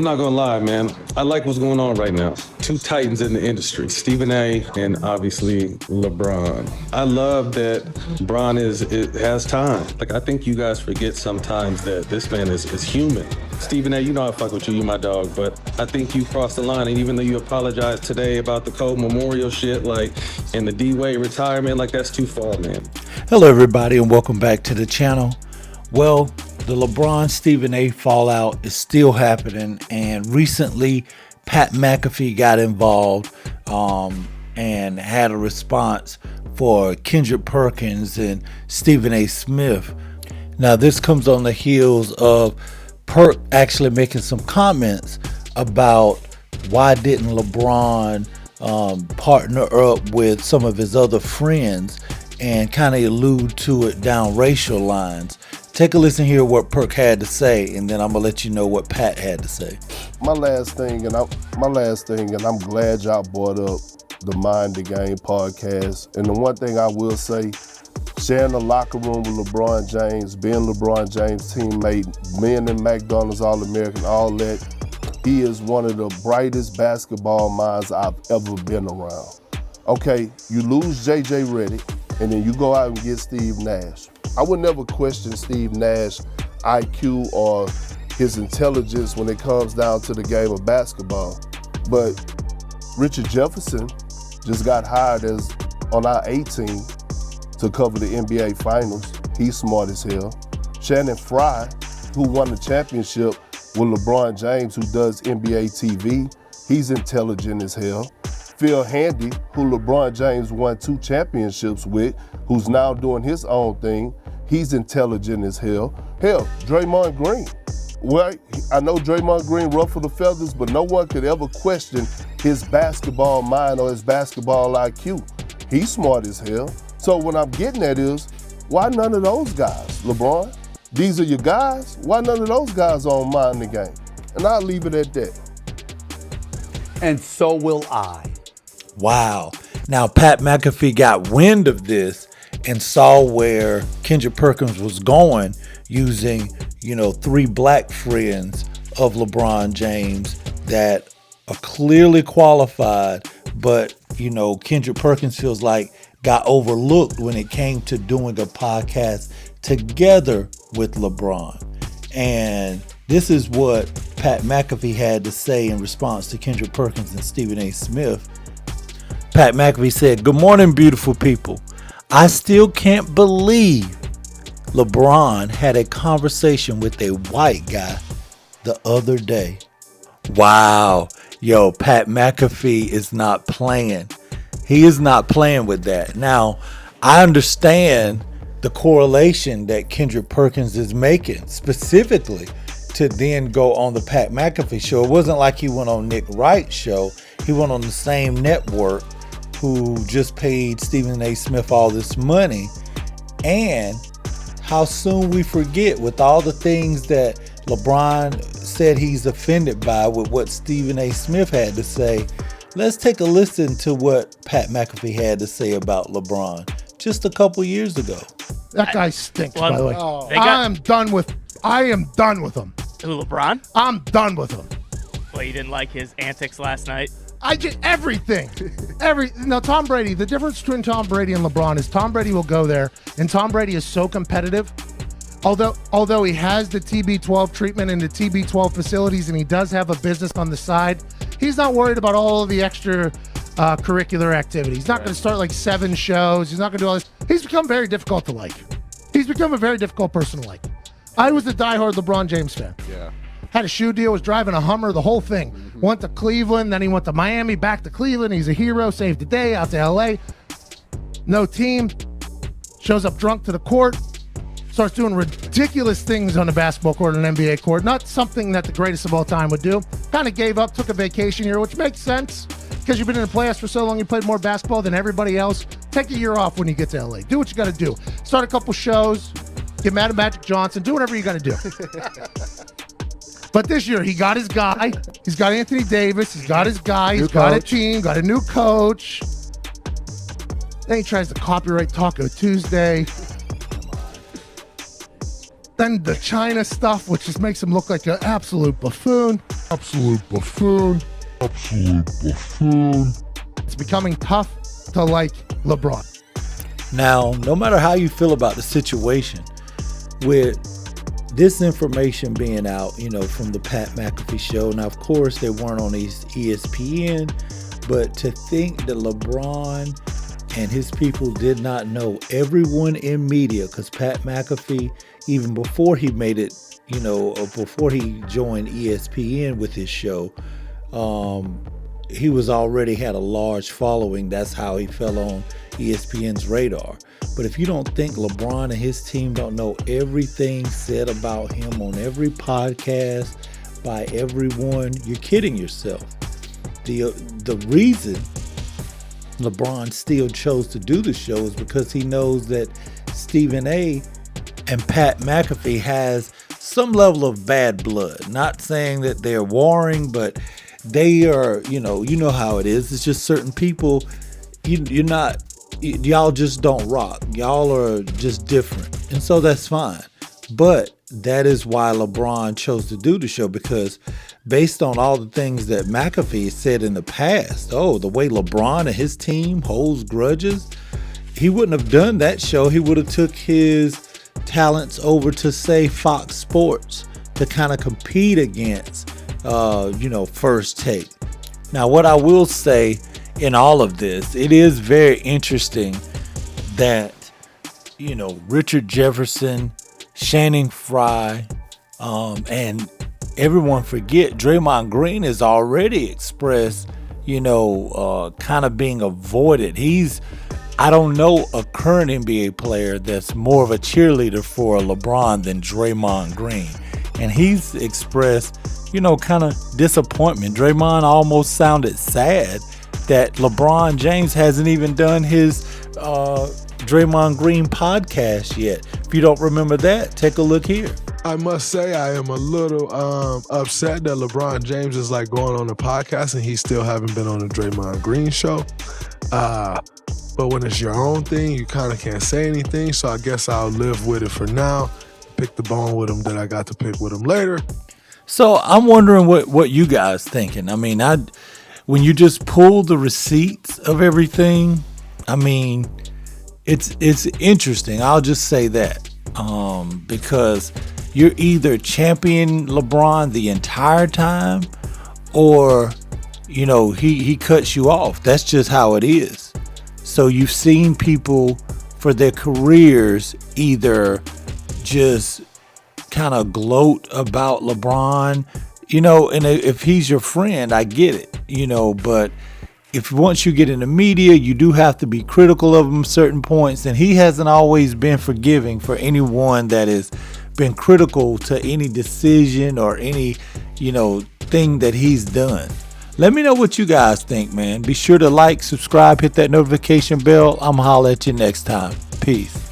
I'm not gonna lie, man. I like what's going on right now. Two titans in the industry, Stephen A and obviously LeBron. I love that Bron has time. Like, I think you guys forget sometimes that this man is human. Stephen A, you know I fuck with you, you my dog, but I think you crossed the line. And even though you apologized today about the Cole Memorial shit, like, and the D-Wade retirement, like, that's too far, man. Hello, everybody, and welcome back to the channel. Well, the LeBron-Stephen A fallout is still happening, and recently Pat McAfee got involved and had a response for Kendrick Perkins and Stephen A Smith. Now, this comes on the heels of Perk actually making some comments about why didn't LeBron partner up with some of his other friends and kind of allude to it down racial lines. Take a listen here what Perk had to say, and then I'm gonna let you know what Pat had to say. My last thing, and I'm glad y'all brought up the Mind the Game podcast. And the one thing I will say, sharing the locker room with LeBron James, being LeBron James' teammate, being in McDonald's All-American, all that, he is one of the brightest basketball minds I've ever been around. Okay, you lose J.J. Redick, and then you go out and get Steve Nash. I would never question Steve Nash's IQ or his intelligence when it comes down to the game of basketball. But Richard Jefferson just got hired as on our A team to cover the NBA Finals. He's smart as hell. Shannon Fry, who won the championship with LeBron James, who does NBA TV, he's intelligent as hell. Phil Handy, who LeBron James won 2 championships with, who's now doing his own thing, he's intelligent as hell. Hell, Draymond Green. Well, I know Draymond Green ruffled the feathers, but no one could ever question his basketball mind or his basketball IQ. He's smart as hell. So what I'm getting at is, why none of those guys, LeBron? These are your guys. Why none of those guys are on Mind the Game? And I'll leave it at that. And so will I. Wow. Now, Pat McAfee got wind of this and saw where Kendrick Perkins was going using, 3 black friends of LeBron James that are clearly qualified, but, Kendrick Perkins feels like got overlooked when it came to doing a podcast together with LeBron. And this is what Pat McAfee had to say in response to Kendrick Perkins and Stephen A Smith. Pat McAfee said, "Good morning, beautiful people. I still can't believe LeBron had a conversation with a white guy the other day." Wow. Yo, Pat McAfee is not playing. He is not playing with that. Now, I understand the correlation that Kendrick Perkins is making, specifically to then go on the Pat McAfee show. It wasn't like he went on Nick Wright's show. He went on the same network who just paid Stephen A. Smith all this money. And how soon we forget with all the things that LeBron said he's offended by with what Stephen A. Smith had to say. Let's take a listen to what Pat McAfee had to say about LeBron just a couple years ago. That guy stinks, by the way. I am done with him. Who, LeBron? I'm done with him. Well, you didn't like his antics last night? I just everything. Now, Tom Brady, the difference between Tom Brady and LeBron is Tom Brady will go there, and Tom Brady is so competitive. Although he has the TB12 treatment in the TB12 facilities and he does have a business on the side, he's not worried about all of the extra curricular activity. He's not going to start like 7 shows. He's not going to do all this. He's become very difficult to like. He's become a very difficult person to like. I was a diehard LeBron James fan. Yeah. Had a shoe deal, was driving a Hummer, the whole thing. Mm-hmm. Went to Cleveland, then he went to Miami, back to Cleveland. He's a hero, saved the day, out to LA. No team. Shows up drunk to the court. Starts doing ridiculous things on the basketball court and NBA court. Not something that the greatest of all time would do. Kind of gave up, took a vacation year, which makes sense. Because you've been in the playoffs for so long, you played more basketball than everybody else. Take a year off when you get to LA. Do what you got to do. Start a couple shows. Get mad at Magic Johnson. Do whatever you got to do. But this year, he got his guy. He's got Anthony Davis. He's got his guy. He's got a team. Got a new coach. Then he tries to copyright Taco Tuesday. Then the China stuff, which just makes him look like an absolute buffoon. Absolute buffoon. Absolute buffoon. It's becoming tough to like LeBron. Now, no matter how you feel about the situation, with this information being out, from the Pat McAfee show, now, of course, they weren't on ESPN, but to think that LeBron and his people did not know everyone in media, because Pat McAfee, even before he made it, or before he joined ESPN with his show, he was already had a large following. That's how he fell on ESPN's radar. But if you don't think LeBron and his team don't know everything said about him on every podcast by everyone, you're kidding yourself. The reason LeBron still chose to do the show is because he knows that Stephen A and Pat McAfee has some level of bad blood. Not saying that they're warring, but they are, you know how it is. It's just certain people, y'all just don't rock. Y'all are just different. And so that's fine. But that is why LeBron chose to do the show, because based on all the things that McAfee said in the past, the way LeBron and his team holds grudges, he wouldn't have done that show. He would have took his talents over to, say, Fox Sports to kind of compete against, First Take. Now, what I will say in all of this, it is very interesting that, Richard Jefferson, Channing Frye, and everyone forget Draymond Green has already expressed, kind of being avoided. I don't know a current NBA player that's more of a cheerleader for LeBron than Draymond Green. And he's expressed, kind of disappointment. Draymond almost sounded sad that LeBron James hasn't even done his Draymond Green podcast yet. If you don't remember that, take a look here. I must say I am a little upset that LeBron James is going on a podcast and he still haven't been on the Draymond Green show. But when it's your own thing, you kind of can't say anything. So I guess I'll live with it for now. Pick the bone with him that I got to pick with him later. So I'm wondering what you guys thinking. I mean, when you just pull the receipts of everything, I mean, it's interesting. I'll just say that because you're either championing LeBron the entire time, or he cuts you off. That's just how it is. So you've seen people for their careers either just kind of gloat about LeBron, and if he's your friend, I get it, but if once you get in the media, you do have to be critical of him certain points, and he hasn't always been forgiving for anyone that has been critical to any decision or any, thing that he's done. Let me know what you guys think, man. Be sure to like, subscribe, hit that notification bell. I'm going to holler at you next time. Peace.